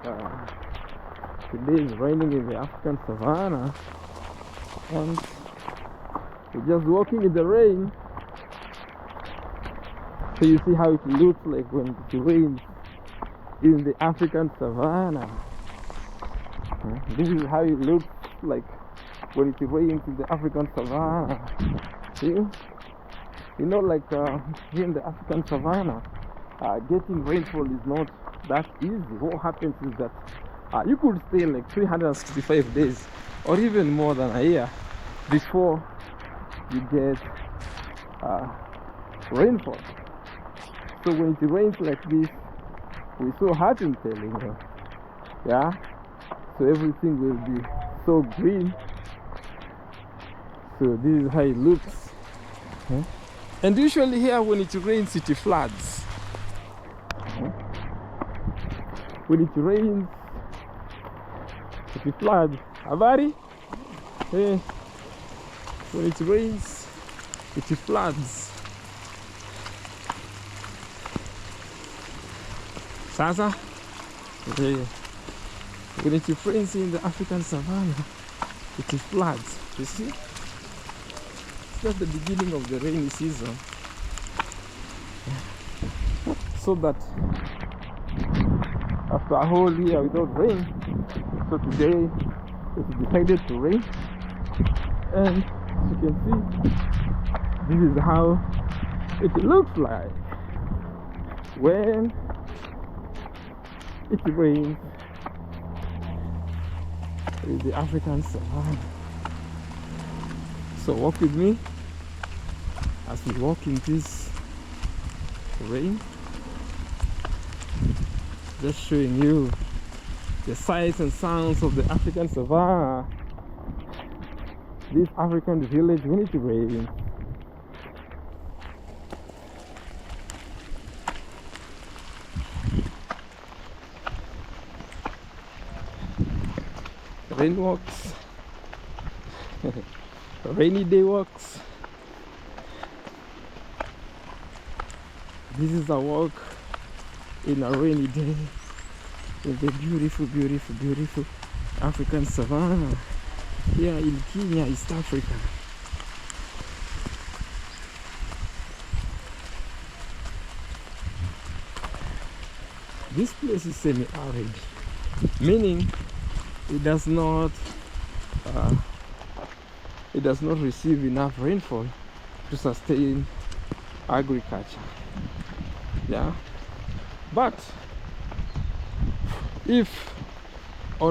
uh, today is raining in the African Savanna, and we're just walking in the rain. So you see how it looks like when it rains in the African Savanna. This is how it looks like when it rains in the African Savanna. See? You know, like here in the African Savanna, getting rainfall is not that easy. What happens is that you could stay like 365 days or even more than a year before you get rainfall. So when it rains like this, we're so happy, I'm telling you. Yeah? So everything will be so green. So this is how it looks. And usually here when it rains, it floods. When it rains, it floods. Habari? Hey. When it rains, it floods. Sasa? Hey. When it rains in the African Savanna, it floods. You see? That's the beginning of the rainy season. So that after a whole year without rain, so today it decided to rain. And as you can see, this is how it looks like when it rains in the African Savanna. So walk with me as we walk in this rain, just showing you the sights and sounds of the African Savanna, this African village when it rains. Rain walks, rainy day walks. This is a walk in a rainy day in the beautiful, beautiful, beautiful African Savanna here in Kenya, East Africa. This place is semi-arid, meaning it does not receive enough rainfall to sustain agriculture. Yeah, but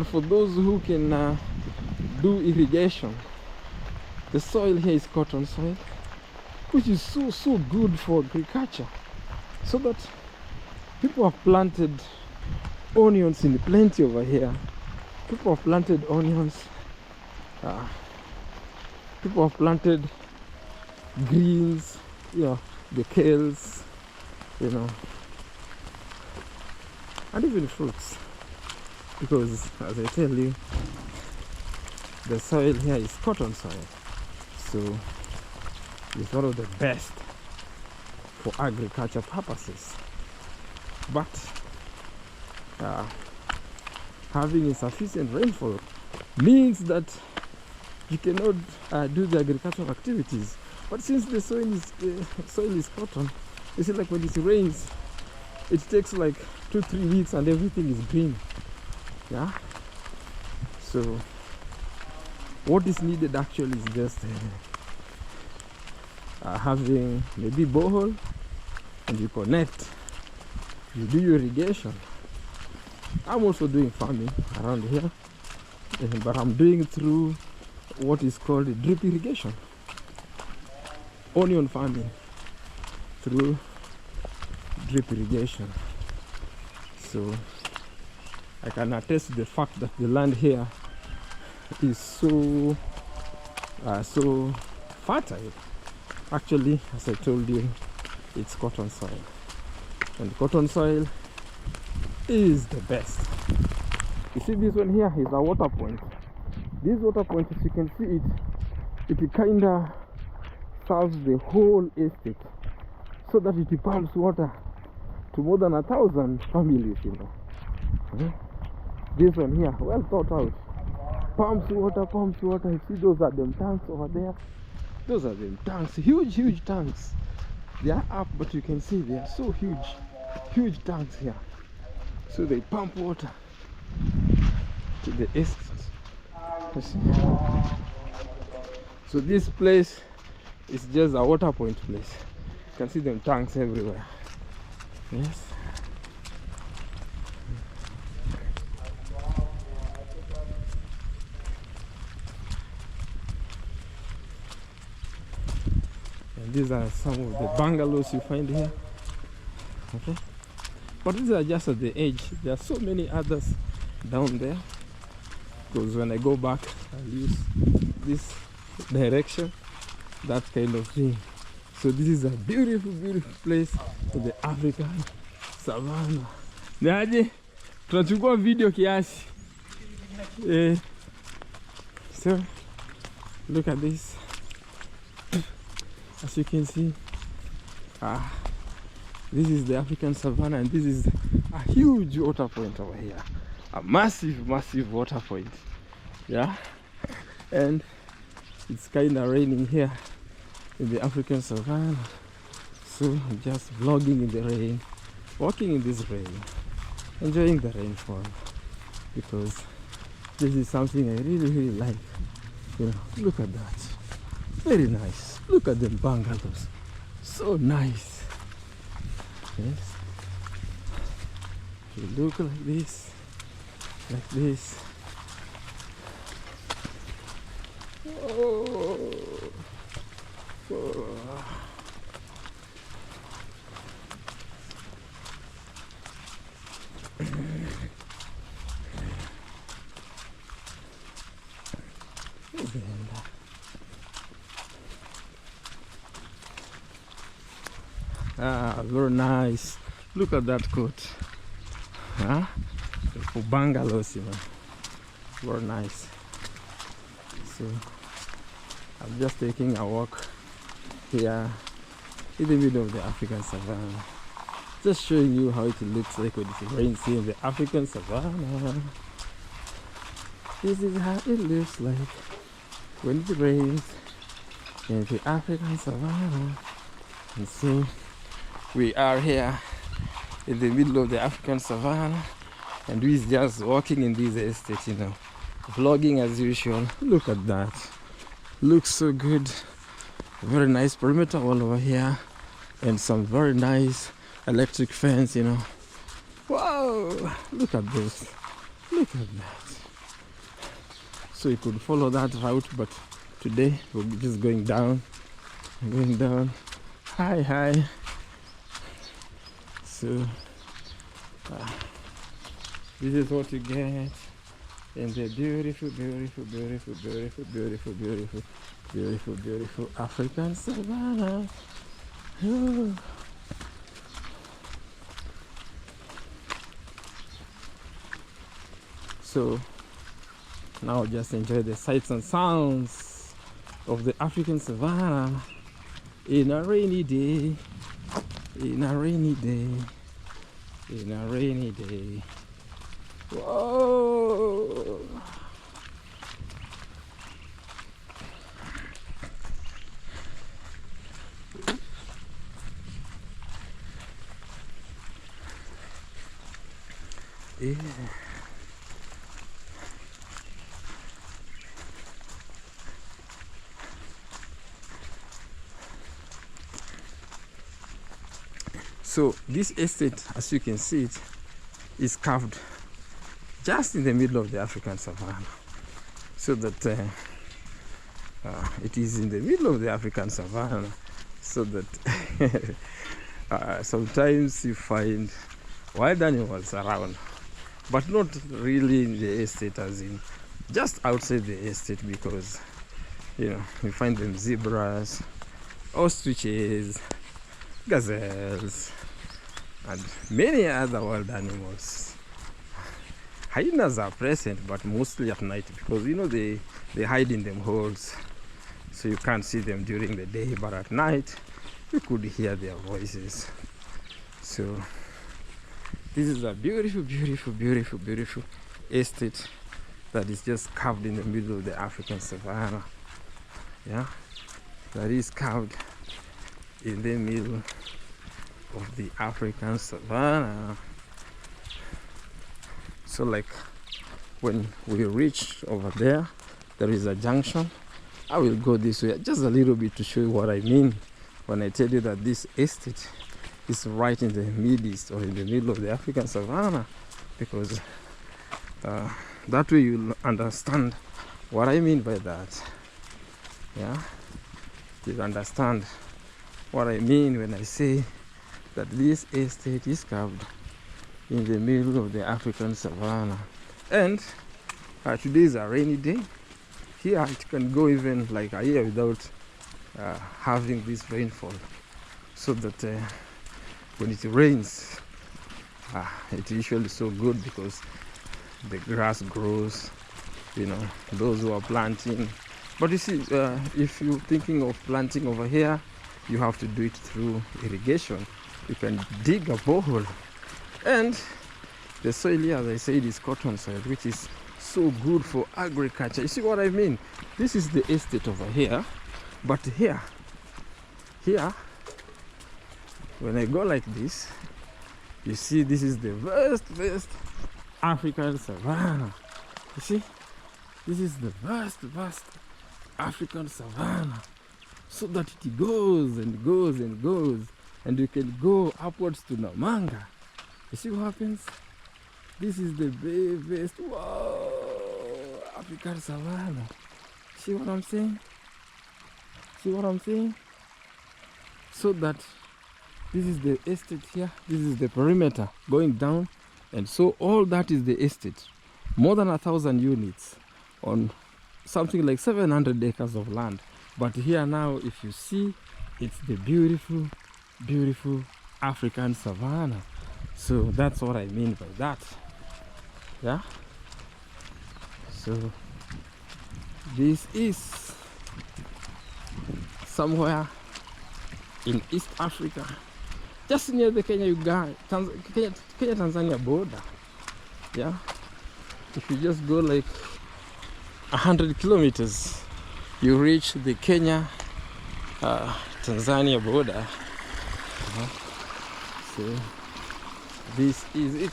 for those who can do irrigation, the soil here is cotton soil, which is so good for agriculture. So that people have planted onions in plenty over here. People have planted onions. People have planted greens, the kales, and even fruits. Because, as I tell you, the soil here is cotton soil, so it's one of the best for agriculture purposes. But having insufficient rainfall means that you cannot do the agricultural activities. But since the soil is cotton, you see, like when it rains, it takes like 2-3 weeks and everything is green. Yeah. So what is needed actually is just having maybe borehole, and you connect, you do your irrigation. I'm also doing farming around here, but I'm doing it through what is called drip irrigation, onion farming through drip irrigation. So I can attest to the fact that the land here is so fertile. Actually, as I told you, it's cotton soil, and cotton soil is the best. You see, this one here is a water point. This water point, as you can see it kinda serves the whole estate, so that it pumps water to more than 1,000 families, This one here, well thought out. Pumps water. You see, those are them tanks over there. Those are them tanks, huge tanks. They are up, but you can see they are so huge tanks here. So they pump water to the estate. You see? So this place is just a water point place. You can see them tanks everywhere. Yes. And these are some of the bungalows you find here. Okay. But these are just at the edge. There are so many others down there. Because when I go back, I'll use this direction, that kind of thing. So this is a beautiful place in the African Savannah. Niaje, tunachukua video kiasi. So look at this. As you can see, this is the African Savannah, and this is a huge water point over here. A massive water point. Yeah, and it's kind of raining here in the African Savannah. So I'm just vlogging in the rain, walking in this rain, enjoying the rainfall, because this is something I really like. You know, look at that. Very nice. Look at the bungalows. So nice. Yes. You look like this. Oh. Very nice. Look at that coat. For bungalows, you know. Very nice. So I'm just taking a walk here in the middle of the African Savannah. Just showing you how it looks like when it rains here in the African Savannah. This is how it looks like when it rains in the African Savannah. And so we are here in the middle of the African Savannah, and we're just walking in this estate, you know, vlogging as usual. Look at that. Looks so good. Very nice perimeter wall over here, and some very nice electric fence, you know. Wow, look at this. Look at that. So you could follow that route, but today we're just going down. Hi. So this is what you get in the beautiful African Savannah. Ooh. So now just enjoy the sights and sounds of the African Savannah in a rainy day. Whoa! Yeah. So this estate, as you can see it, is carved just in the middle of the African Savannah, so that it is in the middle of the African Savannah, so that sometimes you find wild animals around, but not really in the estate, as in just outside the estate, because you know you find them zebras, ostriches, gazelles, and many other wild animals. Hyenas are present, but mostly at night, because you know they hide in them holes, so you can't see them during the day, but at night you could hear their voices. So this is a beautiful estate that is just carved in the middle of the African savannah. Yeah, that is carved in the middle of the African savannah. So like when we reach over there, there is a junction. I will go this way just a little bit to show you what I mean when I tell you that this estate is right in the midst or in the middle of the African savannah, because that way you'll understand what I mean by that. Yeah, you'll understand what I mean when I say that this estate is carved in the middle of the African savannah. And today is a rainy day. Here it can go even like a year without having this rainfall, so that when it rains, it's usually so good because the grass grows, you know, those who are planting. But you see, if you're thinking of planting over here, you have to do it through irrigation. You can dig a borehole, and the soil here, as I said, is cotton soil, which is so good for agriculture. You see what I mean? This is the estate over here, but here, when I go like this, you see this is the vast African savannah. You see, this is the vast African savannah, so that it goes and goes and goes, and you can go upwards to Namanga. You see what happens? This is the vast, whoa, African savannah. See what I'm saying? See what I'm saying? So that this is the estate here, this is the perimeter going down, and so all that is the estate. More than 1,000 units on something like 700 acres of land. But here now, if you see, it's the beautiful African savannah. So that's what I mean by that. Yeah, so this is somewhere in East Africa, just near the Kenya-Tanzania border. Yeah, if you just go like 100 kilometers, you reach the Kenya-Tanzania border. So this is it.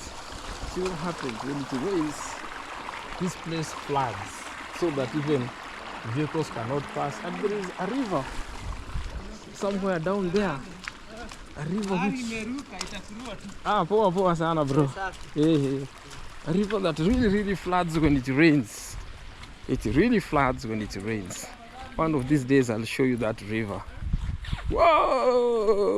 See what happens when it rains. This place floods so that even vehicles cannot pass, and there is a river somewhere down there, a river which poa sana bro. A river that really floods when it rains. It really floods when it rains. One of these days I'll show you that river. Whoa!